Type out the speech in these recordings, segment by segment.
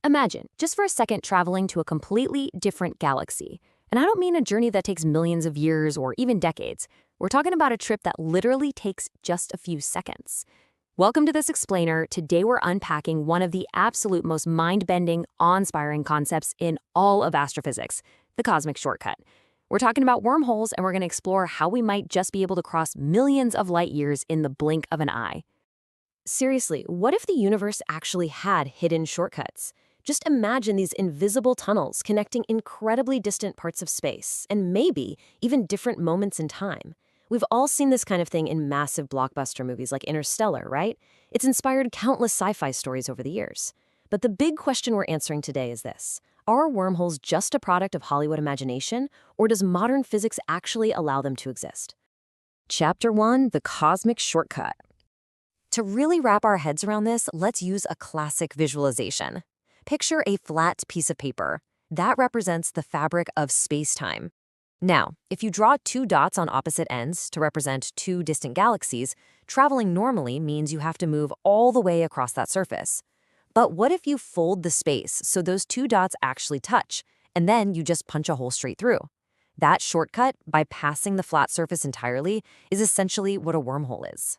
Imagine, just for a second, traveling to a completely different galaxy. And I don't mean a journey that takes millions of years or even decades. We're talking about a trip that literally takes just a few seconds. Welcome to this explainer. Today we're unpacking one of the absolute most mind-bending, awe-inspiring concepts in all of astrophysics, the cosmic shortcut. We're talking about wormholes, and we're going to explore how we might just be able to cross millions of light years in the blink of an eye. Seriously, what if the universe actually had hidden shortcuts? Just imagine these invisible tunnels connecting incredibly distant parts of space, and maybe even different moments in time. We've all seen this kind of thing in massive blockbuster movies like Interstellar, right? It's inspired countless sci-fi stories over the years. But the big question we're answering today is this: are wormholes just a product of Hollywood imagination, or does modern physics actually allow them to exist? Chapter 1, the cosmic shortcut. To really wrap our heads around this, let's use a classic visualization. Picture a flat piece of paper. That represents the fabric of space-time. Now, if you draw two dots on opposite ends to represent two distant galaxies, traveling normally means you have to move all the way across that surface. But what if you fold the space so those two dots actually touch, and then you just punch a hole straight through? That shortcut, bypassing the flat surface entirely, is essentially what a wormhole is.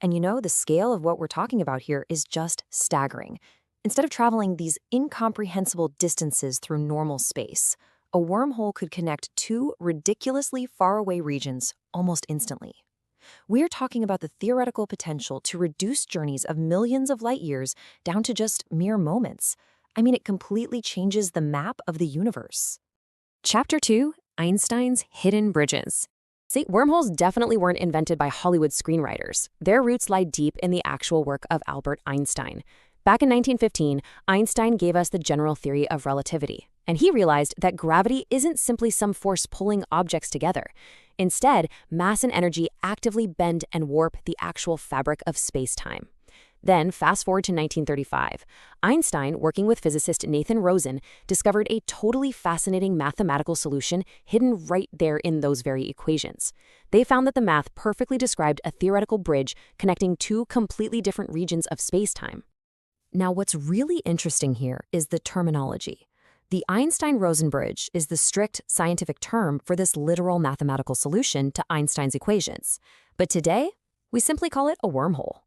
And you know, the scale of what we're talking about here is just staggering. Instead of traveling these incomprehensible distances through normal space, a wormhole could connect two ridiculously faraway regions almost instantly. We're talking about the theoretical potential to reduce journeys of millions of light years down to just mere moments. I mean, it completely changes the map of the universe. Chapter 2, Einstein's Hidden Bridges. See, wormholes definitely weren't invented by Hollywood screenwriters. Their roots lie deep in the actual work of Albert Einstein. Back in 1915, Einstein gave us the general theory of relativity, and he realized that gravity isn't simply some force pulling objects together. Instead, mass and energy actively bend and warp the actual fabric of space-time. Then, fast forward to 1935, Einstein, working with physicist Nathan Rosen, discovered a totally fascinating mathematical solution hidden right there in those very equations. They found that the math perfectly described a theoretical bridge connecting two completely different regions of space-time. Now, what's really interesting here is the terminology. The Einstein-Rosen bridge is the strict scientific term for this literal mathematical solution to Einstein's equations. But today, we simply call it a wormhole.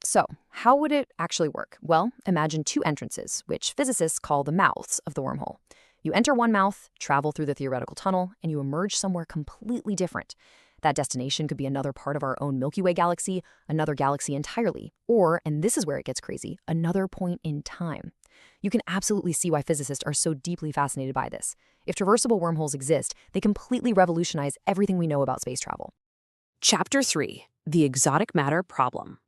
So, how would it actually work? Well, imagine two entrances, which physicists call the mouths of the wormhole. You enter one mouth, travel through the theoretical tunnel, and you emerge somewhere completely different. That destination could be another part of our own Milky Way galaxy, another galaxy entirely, or, and this is where it gets crazy, another point in time. You can absolutely see why physicists are so deeply fascinated by this. If traversable wormholes exist, they completely revolutionize everything we know about space travel. Chapter 3, the exotic matter problem.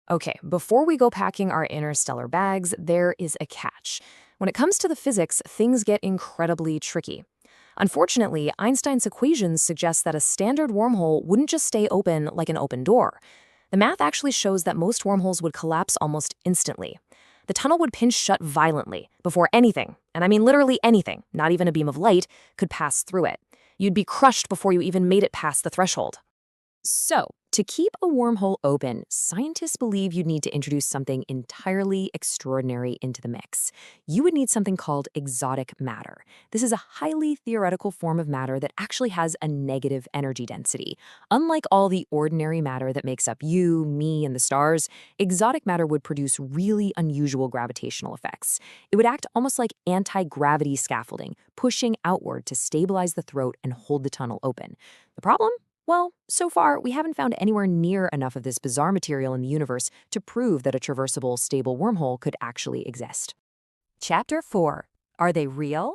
Okay, before we go packing our interstellar bags, there is a catch. When it comes to the physics, things get incredibly tricky. Unfortunately, Einstein's equations suggest that a standard wormhole wouldn't just stay open like an open door. The math actually shows that most wormholes would collapse almost instantly. The tunnel would pinch shut violently before anything, and I mean literally anything, not even a beam of light, could pass through it. You'd be crushed before you even made it past the threshold. So, to keep a wormhole open, scientists believe you'd need to introduce something entirely extraordinary into the mix. You would need something called exotic matter. This is a highly theoretical form of matter that actually has a negative energy density. Unlike all the ordinary matter that makes up you, me, and the stars, exotic matter would produce really unusual gravitational effects. It would act almost like anti-gravity scaffolding, pushing outward to stabilize the throat and hold the tunnel open. The problem? Well, so far, we haven't found anywhere near enough of this bizarre material in the universe to prove that a traversable, stable wormhole could actually exist. Chapter 4. Are they real?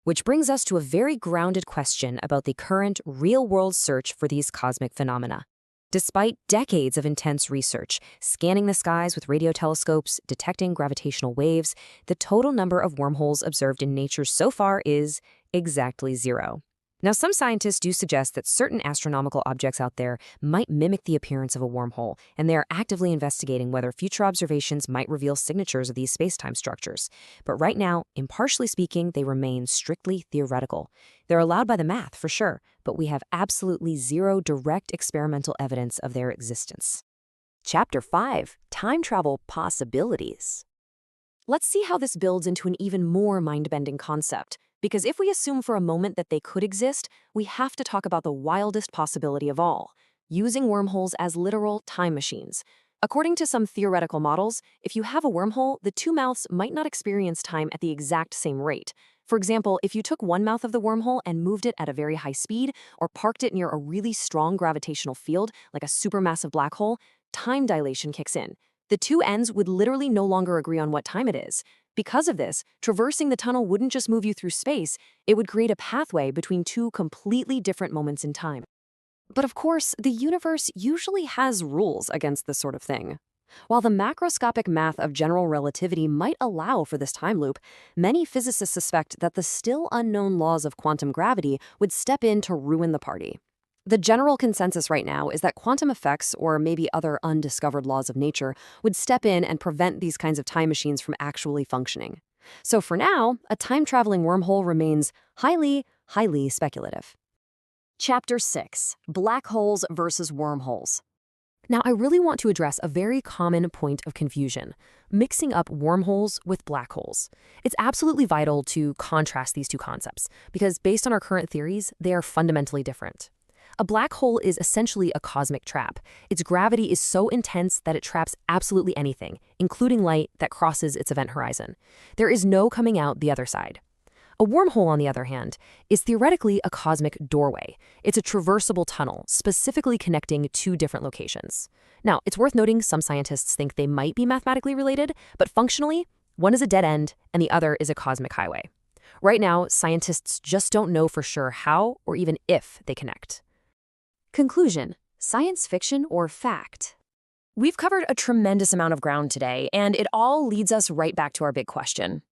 Which brings us to a very grounded question about the current real-world search for these cosmic phenomena. Despite decades of intense research, scanning the skies with radio telescopes, detecting gravitational waves, the total number of wormholes observed in nature so far is exactly 0. Now, some scientists do suggest that certain astronomical objects out there might mimic the appearance of a wormhole, and they are actively investigating whether future observations might reveal signatures of these space-time structures. But right now, impartially speaking, they remain strictly theoretical. They're allowed by the math, for sure, but we have absolutely 0 direct experimental evidence of their existence. Chapter 5, Time Travel Possibilities. Let's see how this builds into an even more mind-bending concept. Because if we assume for a moment that they could exist, we have to talk about the wildest possibility of all, using wormholes as literal time machines. According to some theoretical models, if you have a wormhole, the two mouths might not experience time at the exact same rate. For example, if you took one mouth of the wormhole and moved it at a very high speed, or parked it near a really strong gravitational field, like a supermassive black hole, time dilation kicks in. The two ends would literally no longer agree on what time it is. Because of this, traversing the tunnel wouldn't just move you through space, it would create a pathway between two completely different moments in time. But of course, the universe usually has rules against this sort of thing. While the macroscopic math of general relativity might allow for this time loop, many physicists suspect that the still unknown laws of quantum gravity would step in to ruin the party. The general consensus right now is that quantum effects, or maybe other undiscovered laws of nature, would step in and prevent these kinds of time machines from actually functioning. So for now, a time-traveling wormhole remains highly, highly speculative. Chapter 6: Black Holes versus Wormholes. Now, I really want to address a very common point of confusion: mixing up wormholes with black holes. It's absolutely vital to contrast these two concepts, because based on our current theories, they are fundamentally different. A black hole is essentially a cosmic trap. Its gravity is so intense that it traps absolutely anything, including light, that crosses its event horizon. There is no coming out the other side. A wormhole, on the other hand, is theoretically a cosmic doorway. It's a traversable tunnel, specifically connecting two different locations. Now, it's worth noting some scientists think they might be mathematically related, but functionally, one is a dead end and the other is a cosmic highway. Right now, scientists just don't know for sure how or even if they connect. Conclusion: science fiction or fact? We've covered a tremendous amount of ground today, and it all leads us right back to our big question.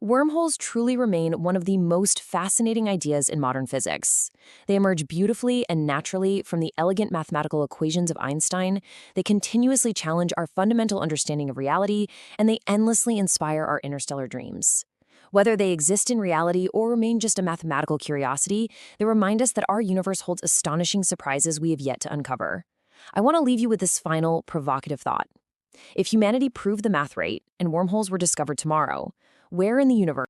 Wormholes truly remain one of the most fascinating ideas in modern physics. They emerge beautifully and naturally from the elegant mathematical equations of Einstein, they continuously challenge our fundamental understanding of reality, and they endlessly inspire our interstellar dreams. Whether they exist in reality or remain just a mathematical curiosity, they remind us that our universe holds astonishing surprises we have yet to uncover. I want to leave you with this final, provocative thought. If humanity proved the math right and wormholes were discovered tomorrow, where in the universe